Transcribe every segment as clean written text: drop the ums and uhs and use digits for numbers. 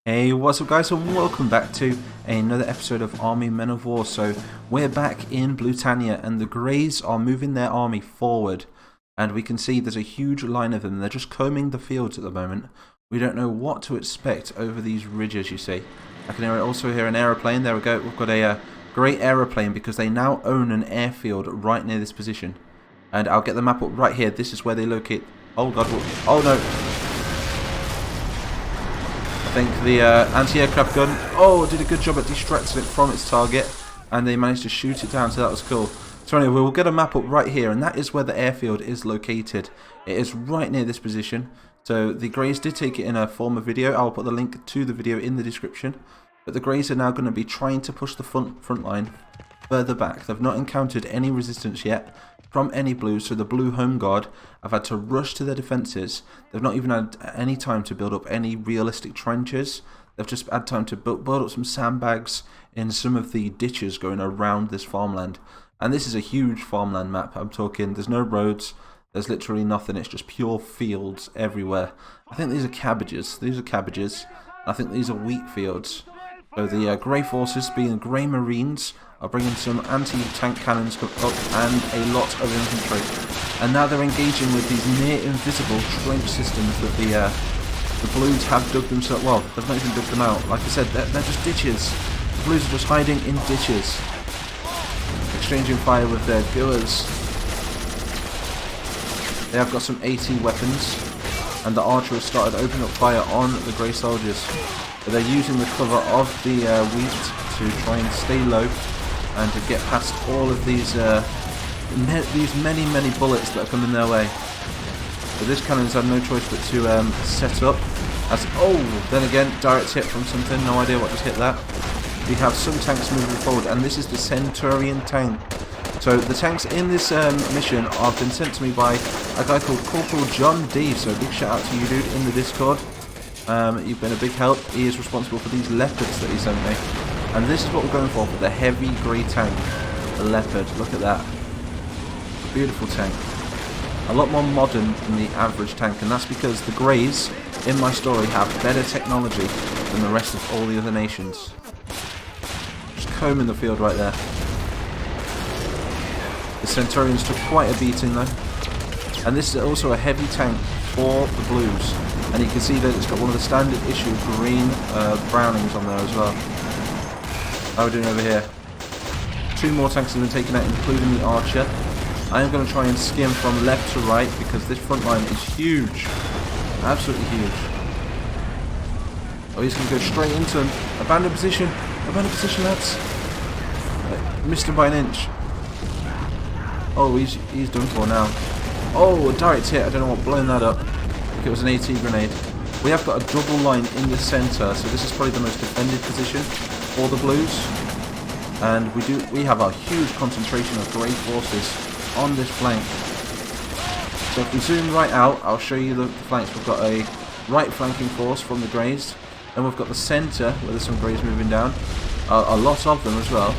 Hey, what's up guys, and welcome back to another episode of Army Men of War. So we're back in Blutannia and the Greys are moving their army forward, and we can see there's a huge line of them. They're just combing the fields at the moment. We don't know what to expect over these ridges, you see. I can also hear an aeroplane. There we go. We've got a great aeroplane because they now own an airfield right near this position. And I'll get the map up right here. This is where they locate. Oh god, oh no. I think the anti-aircraft gun, did a good job at distracting it from its target, and they managed to shoot it down, so that was cool. So anyway, we'll get a map up right here, and that is where the airfield is located. It is right near this position. So the Greys did take it in a former video. I'll put the link to the video in the description. But the Greys are now going to be trying to push the front line further back. They've not encountered any resistance yet from any Blues, so the Blue Home Guard have had to rush to their defences. They've not even had any time to build up any realistic trenches. They've just had time to build up some sandbags in some of the ditches going around this farmland. And this is a huge farmland map. I'm talking, there's no roads, there's literally nothing, it's just pure fields everywhere. I think these are cabbages. I think these are wheat fields. So the Grey forces, being Grey Marines, are bringing some anti-tank cannons up and a lot of infantry. And now they're engaging with these near-invisible trench systems that the Blues have dug themselves. Well, they've not even dug them out. Like I said, they're just ditches. The Blues are just hiding in ditches, exchanging fire with their goers. They have got some AT weapons, and the archer has started opening up fire on the Grey soldiers. But they're using the cover of the wheat to try and stay low and to get past all of these many bullets that are coming their way. But this cannon's had no choice but to set up. Then again, direct hit from something. No idea what just hit that. We have some tanks moving forward, and this is the Centurion tank. So the tanks in this mission have been sent to me by a guy called Corporal John D. So big shout out to you, dude, in the Discord. You've been a big help. He is responsible for these leopards that he sent me. And this is what we're going for the heavy grey tank. The leopard. Look at that. Beautiful tank. A lot more modern than the average tank. And that's because the Greys, in my story, have better technology than the rest of all the other nations. Just combing the field right there. The Centurions took quite a beating though. And this is also a heavy tank for the Blues. And you can see that it's got one of the standard issue green Brownings on there as well. How are we doing over here? 2 more tanks have been taken out, including the archer. I am going to try and skim from left to right because this front line is huge. Absolutely huge. Oh, he's going to go straight into him. Abandoned position, lads. Missed him by an inch. Oh, he's done for now. Oh, a direct hit. I don't know what blown that up. It was an AT grenade. We have got a double line in the centre, so this is probably the most defended position for the Blues. And we have a huge concentration of Grey forces on this flank. So if we zoom right out, I'll show you the flanks. We've got a right flanking force from the Greys, and we've got the centre where there's some Greys moving down, a lot of them as well,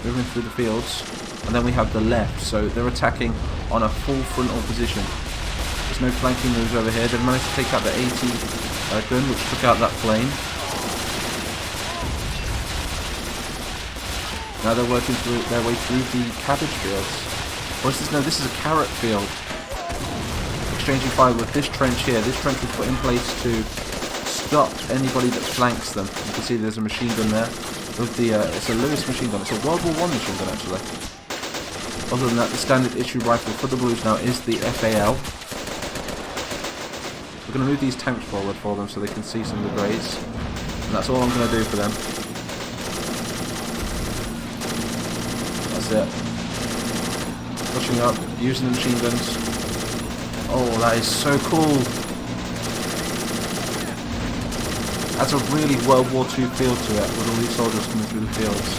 moving through the fields. And then we have the left, so they're attacking on a full frontal position. There's no flanking moves over here. They've managed to take out the AT gun, which took out that plane. Now they're working their way through the cabbage fields. Or is this? No, this is a carrot field. Exchanging fire with this trench here. This trench was put in place to stop anybody that flanks them. You can see there's a machine gun there. With the it's a Lewis machine gun. It's a World War I machine gun actually. Other than that, the standard issue rifle for the Blues now is the FAL. We're going to move these tanks forward for them so they can see some of the Greys. And that's all I'm going to do for them. That's it. Pushing up, using the machine guns. Oh, that is so cool. That's a really World War II feel to it, with all these soldiers coming through the fields.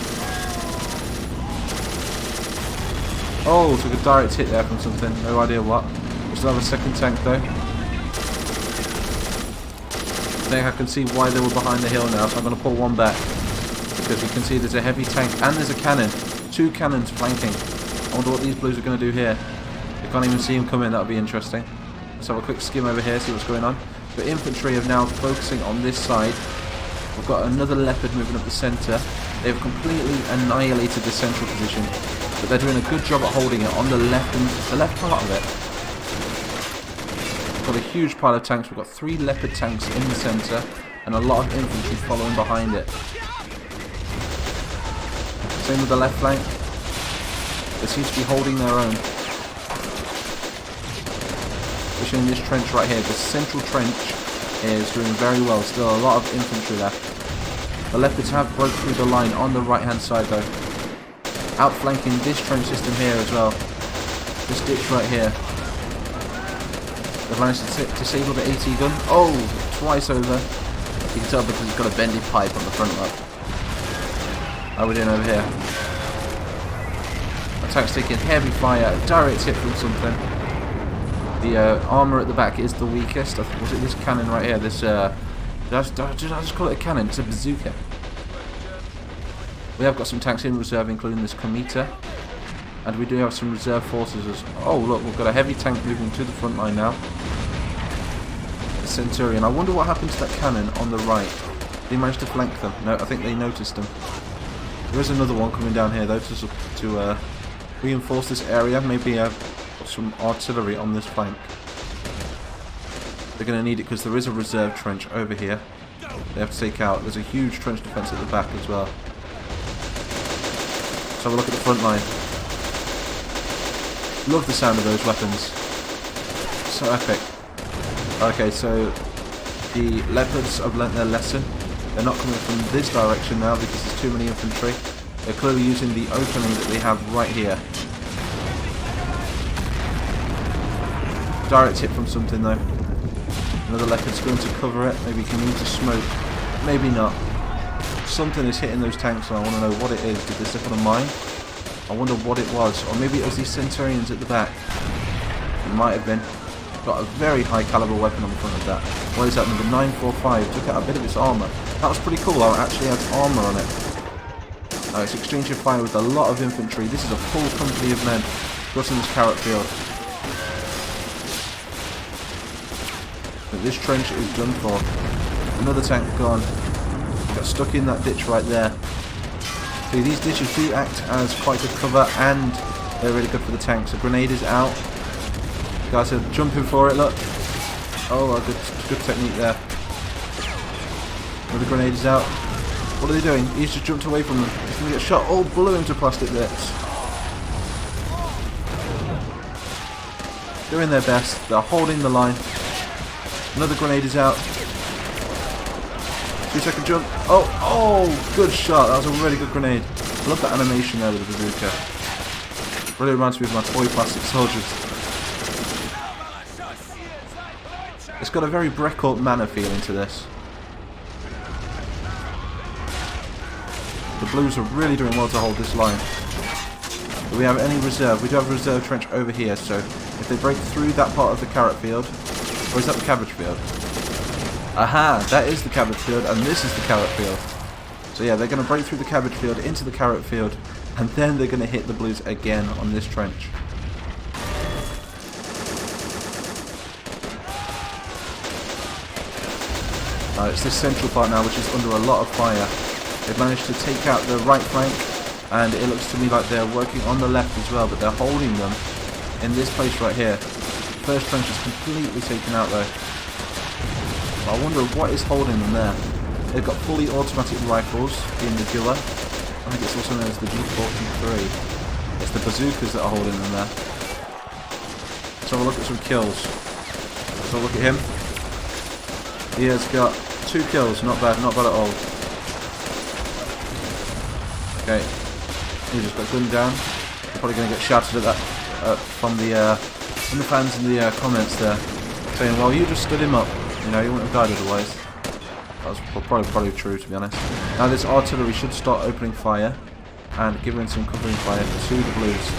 Oh, took a direct hit there from something, no idea what. We still have a second tank though. I think I can see why they were behind the hill now, so I'm going to pull one back. Because you can see there's a heavy tank and there's a cannon. 2 cannons flanking. I wonder what these Blues are going to do here. They can't even see him come in, that'll be interesting. Let's have a quick skim over here, see what's going on. The infantry are now focusing on this side. We've got another leopard moving up the centre. They've completely annihilated the central position, but they're doing a good job at holding it on the left and the left part of it. We've got a huge pile of tanks. We've got 3 leopard tanks in the centre and a lot of infantry following behind it. Same with the left flank. They seem to be holding their own. Especially in this trench right here. The central trench is doing very well. Still a lot of infantry left. The leopards have broke through the line on the right hand side though. Outflanking this trench system here as well. This ditch right here. They've managed to disable the AT gun. Oh, twice over. You can tell because it's got a bendy pipe on the front lock. How are we doing over here? Attack's taking heavy fire. Direct hit from something. The armour at the back is the weakest. Was it this cannon right here? This, did I just call it a cannon? It's a bazooka. We have got some tanks in reserve, including this Kometer. And we do have some reserve forces as... Oh, look, we've got a heavy tank moving to the front line now. The Centurion. I wonder what happened to that cannon on the right. Did he manage to flank them? No, I think they noticed them. There is another one coming down here, though, to reinforce this area. Maybe some artillery on this flank. They're going to need it because there is a reserve trench over here. They have to take out. There's a huge trench defence at the back as well. Let's have a look at the front line. Love the sound of those weapons. So epic. Okay, so the leopards have learnt their lesson. They're not coming from this direction now because there's too many infantry. They're clearly using the opening that they have right here. Direct hit from something though. Another leopard's going to cover it. Maybe he can use the smoke. Maybe not. Something is hitting those tanks and I want to know what it is. Did they step on a mine? I wonder what it was. Or maybe it was these Centurions at the back. It might have been. Got a very high caliber weapon on the front of that. What is that? Number 945. Took out a bit of its armour. That was pretty cool. I actually had armour on it. It's exchanging fire with a lot of infantry. This is a full company of men crossing this carrot field. But this trench is done for. Another tank gone. Got stuck in that ditch right there. See, these ditches do act as quite good cover and they're really good for the tanks. The grenade is out. Guys are jumping for it, look. Oh, a good technique there. Another grenade is out. What are they doing? He's just jumped away from them. He's going to get shot. Oh, blew into plastic bits. Doing their best. They're holding the line. Another grenade is out. 2-second jump. Oh, good shot. That was a really good grenade. I love that animation there with the bazooka. Really reminds me of my toy plastic soldiers. It's got a very Brecourt Manor feeling to this. The Blues are really doing well to hold this line. Do we have any reserve? We do have a reserve trench over here, so if they break through that part of the carrot field, or is that the cabbage field? Aha, that is the cabbage field, and this is the carrot field. So yeah, they're going to break through the cabbage field into the carrot field, and then they're going to hit the Blues again on this trench. It's this central part now which is under a lot of fire. They've managed to take out the right flank and it looks to me like they're working on the left as well, but they're holding them in this place right here. The first trench is completely taken out though. But I wonder what is holding them there. They've got fully automatic rifles in the Gilla. I think it's also known as the G43. It's the bazookas that are holding them there. Let's have a look at some kills. Let's have a look at him. He has got 2 kills, not bad at all. Okay, he just got gunned down. They're probably going to get shouted at that from the fans in the comments there, saying, "Well, you just stood him up. You know, he wouldn't have died otherwise." That was probably true, to be honest. Now this artillery should start opening fire and giving some covering fire to the Blues.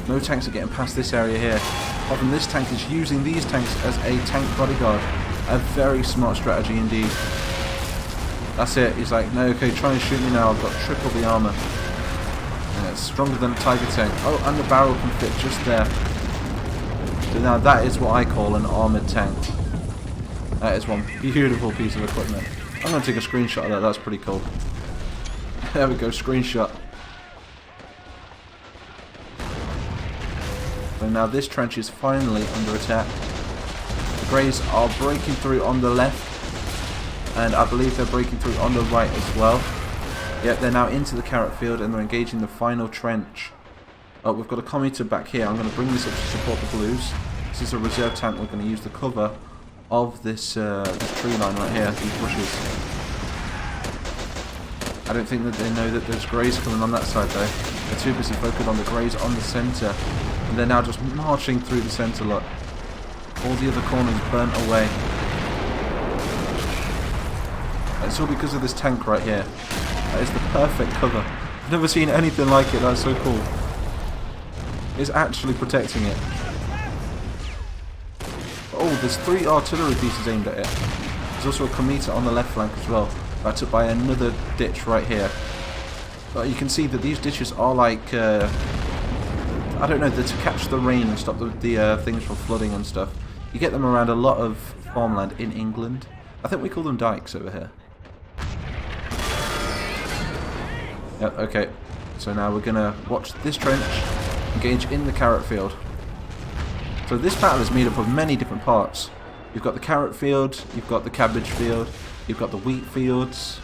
No tanks are getting past this area here. Often this tank is using these tanks as a tank bodyguard. A very smart strategy indeed. That's it. He's like, no, okay, try and shoot me now. I've got triple the armour. And it's stronger than a Tiger tank. Oh, and the barrel can fit just there. So now that is what I call an armoured tank. That is one beautiful piece of equipment. I'm going to take a screenshot of that. That's pretty cool. There we go, screenshot. So now this trench is finally under attack. The Greys are breaking through on the left, and I believe they're breaking through on the right as well. Yep, they're now into the carrot field and they're engaging the final trench. Oh, we've got a commuter back here. I'm going to bring this up to support the Blues. This is a reserve tank. We're going to use the cover of this, this tree line right here, these bushes. I don't think that they know that there's Greys coming on that side though. They're too busy focused on the Greys on the centre. And they're now just marching through the centre, look. All the other corners burnt away. It's all because of this tank right here. That is the perfect cover. I've never seen anything like it. That's so cool. It's actually protecting it. Oh, there's 3 artillery pieces aimed at it. There's also a commuter on the left flank as well. Backed up by another ditch right here. But you can see that these ditches are like, I don't know, they're to catch the rain and stop the things from flooding and stuff. You get them around a lot of farmland in England. I think we call them dikes over here. Yep, okay. So now we're going to watch this trench engage in the carrot field. So this battle is made up of many different parts. You've got the carrot field, you've got the cabbage field, you've got the wheat fields.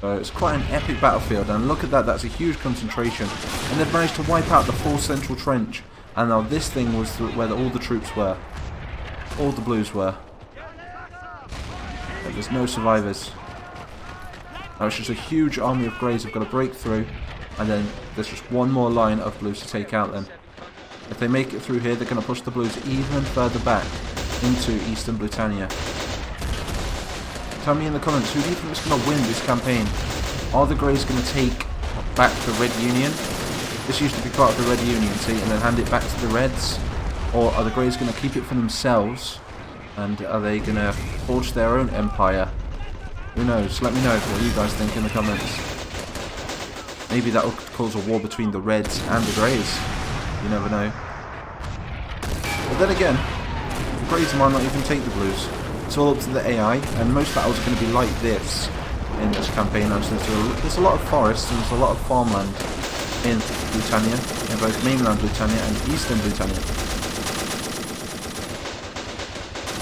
So it's quite an epic battlefield, and look at that, that's a huge concentration. And they've managed to wipe out the full central trench. And now this thing was where all the troops were. All the Blues were. But there's no survivors. Now it's just a huge army of Greys have got to break through, and then there's just one more line of Blues to take out then. If they make it through here, they're going to push the Blues even further back into Eastern Blutannia. Tell me in the comments, who do you think is going to win this campaign? Are the Greys going to take back the Red Union? This used to be part of the Red Union, see, and then hand it back to the Reds? Or are the Greys going to keep it for themselves? And are they going to forge their own empire? Who knows? Let me know what you guys think in the comments. Maybe that will cause a war between the Reds and the Greys. You never know. But then again, the Greys might not even take the Blues. It's all up to the AI, and most battles are going to be like this in this campaign. There's a lot of forests and there's a lot of farmland in Blutannia, in both mainland Blutannia and eastern Blutannia.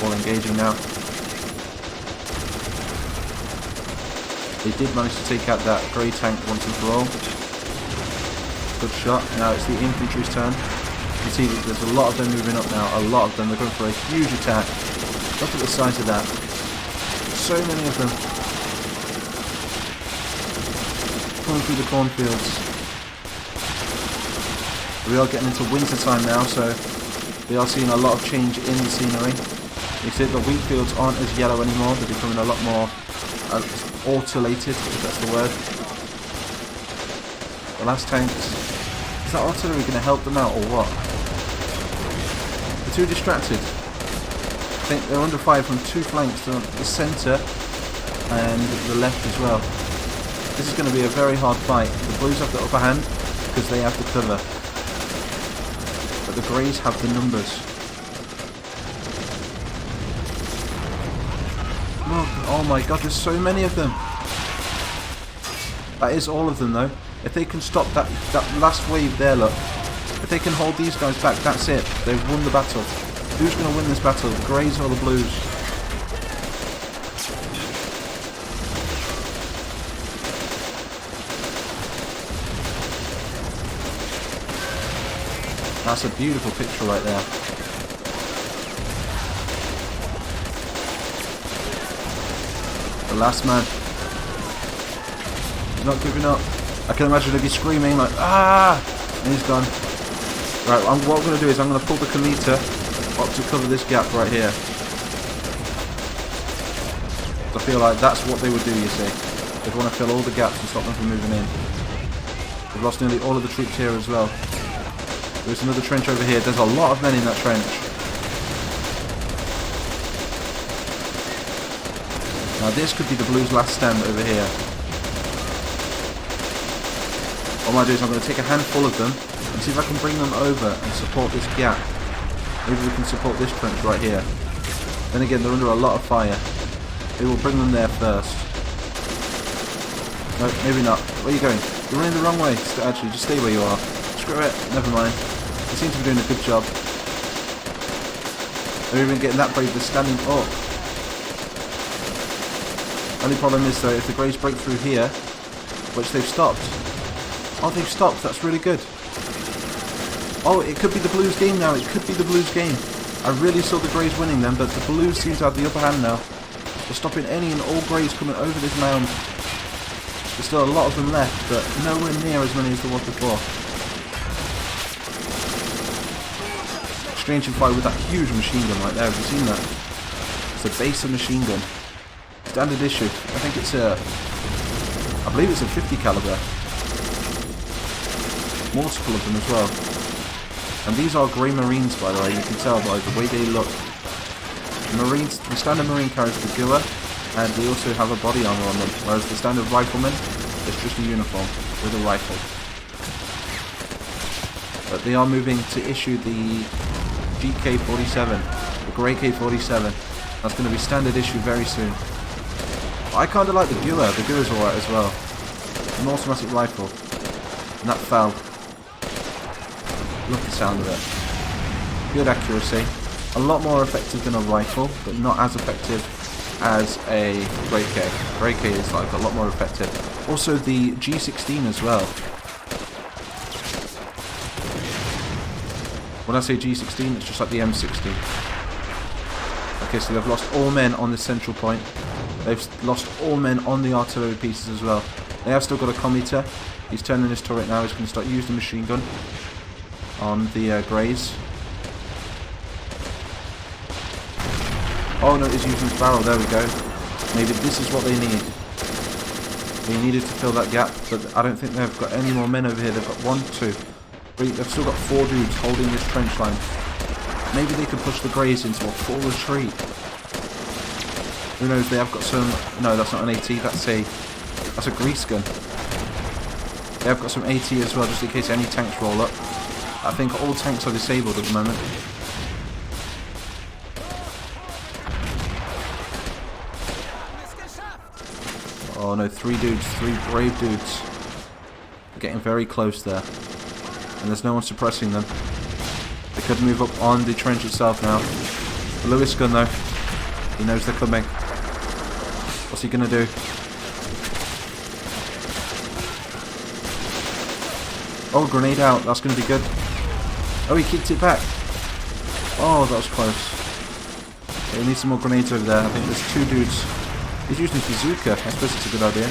All engaging now. They did manage to take out that grey tank once and for all. Good shot. Now it's the infantry's turn. You can see that there's a lot of them moving up now. A lot of them. They're going for a huge attack. Look at the size of that. So many of them. Coming through the cornfields. We are getting into winter time now, so we are seeing a lot of change in the scenery. You see the wheat fields aren't as yellow anymore. They're becoming a lot more autolated, if that's the word. The last tanks. Is that artillery going to help them out or what? They're too distracted. I think they're under fire from 2 flanks, the centre and the left as well. This is going to be a very hard fight. The Blues have the upper hand because they have the cover. But the Greys have the numbers. Look, oh my god, there's so many of them. That is all of them though. If they can stop that last wave there, look. If they can hold these guys back, that's it. They've won the battle. Who's going to win this battle? The Greys or the Blues? That's a beautiful picture right there. The last man. He's not giving up. I can imagine he'd be screaming like, ah! And he's gone. Right, what I'm going to do is I'm going to pull the commuter up to cover this gap right here. I feel like that's what they would do, you see. They'd want to fill all the gaps and stop them from moving in. We've lost nearly all of the troops here as well. There's another trench over here. There's a lot of men in that trench. Now this could be the Blues' last stand over here. What I'm going to do is I'm going to take a handful of them and see if I can bring them over and support this gap. Maybe we can support this trench right here. Then again, they're under a lot of fire. They will bring them there first. No, maybe not. Where are you going? You're running the wrong way. Actually, just stay where you are. Screw it. Never mind. They seem to be doing a good job. They're even getting that brave. They're standing up. Only problem is, though, if the Greys break through here, which they've stopped. Oh, they've stopped. That's really good. Oh, it could be the Blues game now. It could be the Blues game. I really saw the Greys winning them, but the Blues seem to have the upper hand now. They're stopping any and all Greys coming over this mound. There's still a lot of them left, but nowhere near as many as there was before. Strange and fire with that huge machine gun right there. Have you seen that? It's a base of machine gun. Standard issue. I think it's I believe it's a 50 caliber. Multiple of them as well. And these are Grey Marines, by the way. You can tell by the way they look. The Marines, the standard Marine carries the Gua, and they also have a body armor on them. Whereas the standard Rifleman is just a uniform with a rifle. But they are moving to issue the GK-47, the Grey K-47. That's going to be standard issue very soon. I kind of like the Gua. The Gua's alright as well. An automatic rifle. And that fell. Love the sound of it. Good accuracy. A lot more effective than a rifle, but not as effective as a Grey K. Grey K is like a lot more effective. Also the G16 as well. When I say G16, it's just like the M16. Okay, so they've lost all men on this central point. They've lost all men on the artillery pieces as well. They have still got a commuter. He's turning his turret now. He's going to start using the machine gun on the Greys. Oh no, he's using his barrel. There we go. Maybe this is what they need. They needed to fill that gap, but I don't think they've got any more men over here. They've got 1, 2, 3. They've still got 4 dudes holding this trench line. Maybe they could push the Greys into a full retreat. Who knows? They have got some. No, that's not an AT. That's a grease gun. They have got some AT as well, just in case any tanks roll up. I think all tanks are disabled at the moment. Oh no, 3 dudes, 3 brave dudes. They're getting very close there. And there's no one suppressing them. They could move up on the trench itself now. The Lewis gun though. He knows they're coming. What's he gonna do? Oh, grenade out. That's gonna be good. Oh, he kicked it back. Oh, that was close. Okay, we need some more grenades over there. I think there's 2 dudes. He's using bazooka. I suppose it's a good idea.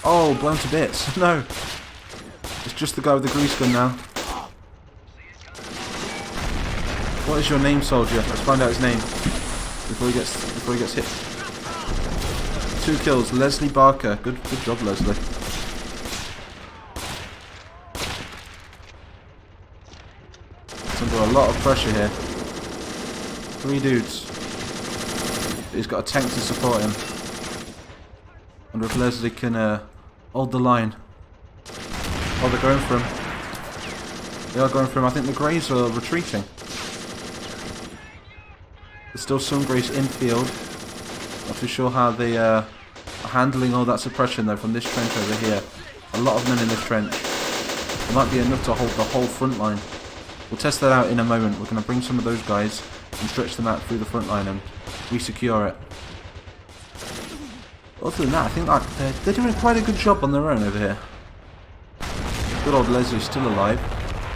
Oh, blown to bits. No. It's just the guy with the grease gun now. What is your name, soldier? Let's find out his name before he gets hit. 2 kills. Leslie Barker. Good job, Leslie. It's under a lot of pressure here. 3 dudes. He's got a tank to support him. Wonder if Leslie can hold the line. Oh, they're going for him. They are going for him. I think the Greys are retreating. There's still some Greys in field. Not too sure how they are handling all that suppression though from this trench over here. A lot of men in this trench. It might be enough to hold the whole front line. We'll test that out in a moment. We're going to bring some of those guys and stretch them out through the front line and re-secure it. Other than that, I think they're doing quite a good job on their own over here. Good old Leslie's still alive.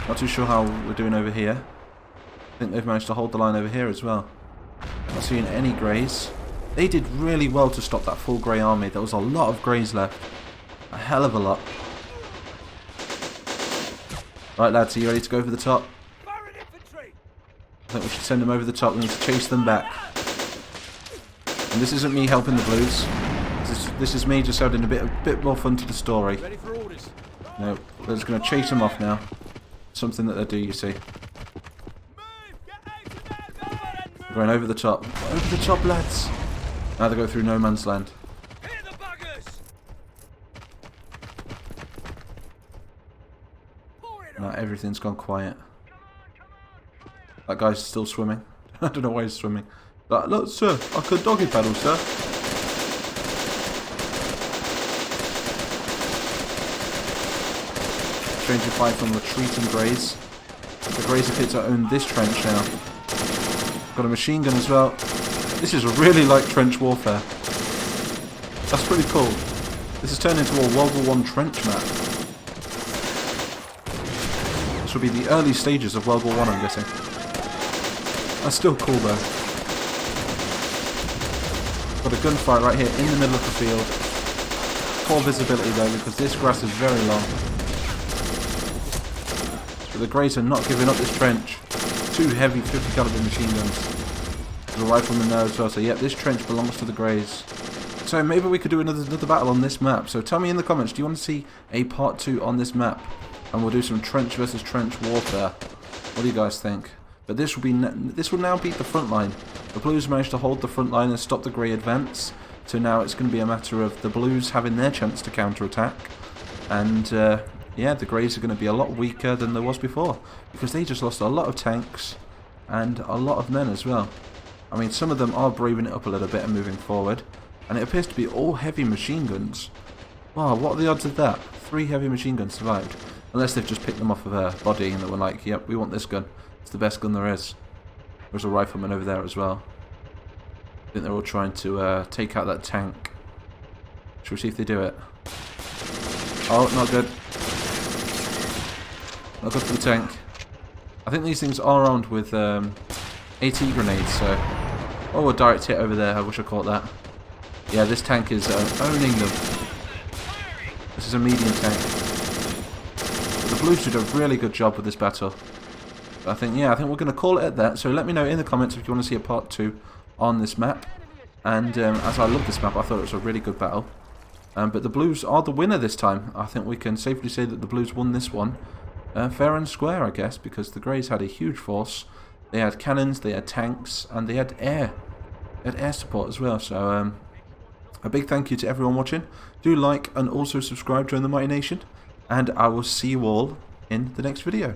Not too sure how we're doing over here. I think they've managed to hold the line over here as well. Not seeing any Greys. They did really well to stop that full Grey army. There was a lot of Greys left. A hell of a lot. Right lads, are you ready to go over the top? I think we should send them over the top. We need to chase them back. And this isn't me helping the Blues. This is me just adding a bit more fun to the story. No, we're just going to chase them off now. Something that they do, you see. We're going over the top. Over the top, lads. Now they go through no man's land. Now everything's gone quiet. That guy's still swimming. I don't know why he's swimming. Like, look, sir, I could doggy paddle, sir. Changing fire from retreating Greys. The Greys appear to own this trench now. Got a machine gun as well. This is really like trench warfare. That's pretty cool. This has turned into a World War I trench map. This will be the early stages of World War I, I'm guessing. That's still cool though. Got a gunfight right here in the middle of the field. Poor visibility though, because this grass is very long. But the Greys are not giving up this trench. 2 heavy 50 caliber machine guns. There's a rifleman there as well, so yep, this trench belongs to the Greys. So maybe we could do another battle on this map. So tell me in the comments, do you want to see a part 2 on this map? And we'll do some trench versus trench warfare. What do you guys think? But this will now be the front line. The Blues managed to hold the front line and stop the Grey advance. So now it's going to be a matter of the Blues having their chance to counter-attack. And yeah, the Greys are going to be a lot weaker than there was before. Because they just lost a lot of tanks and a lot of men as well. I mean, some of them are braving it up a little bit and moving forward. And it appears to be all heavy machine guns. Wow, what are the odds of that? 3 heavy machine guns survived. Unless they've just picked them off of a body and they were like, yep, we want this gun. It's the best gun there is. There's a rifleman over there as well. I think they're all trying to take out that tank. Shall we see if they do it? Oh, not good. Not good for the tank. I think these things are armed with AT grenades, so... Oh, a direct hit over there. I wish I caught that. Yeah, this tank is owning them. This is a medium tank. But the Blues did a really good job with this battle. I think we're going to call it at that. So let me know in the comments if you want to see a part 2 on this map. And as I love this map, I thought it was a really good battle. But the Blues are the winner this time. I think we can safely say that the Blues won this one. Fair and square, I guess, because the Greys had a huge force. They had cannons, they had tanks, and they had air. They had air support as well. So a big thank you to everyone watching. Do like and also subscribe, join the Mighty Nation. And I will see you all in the next video.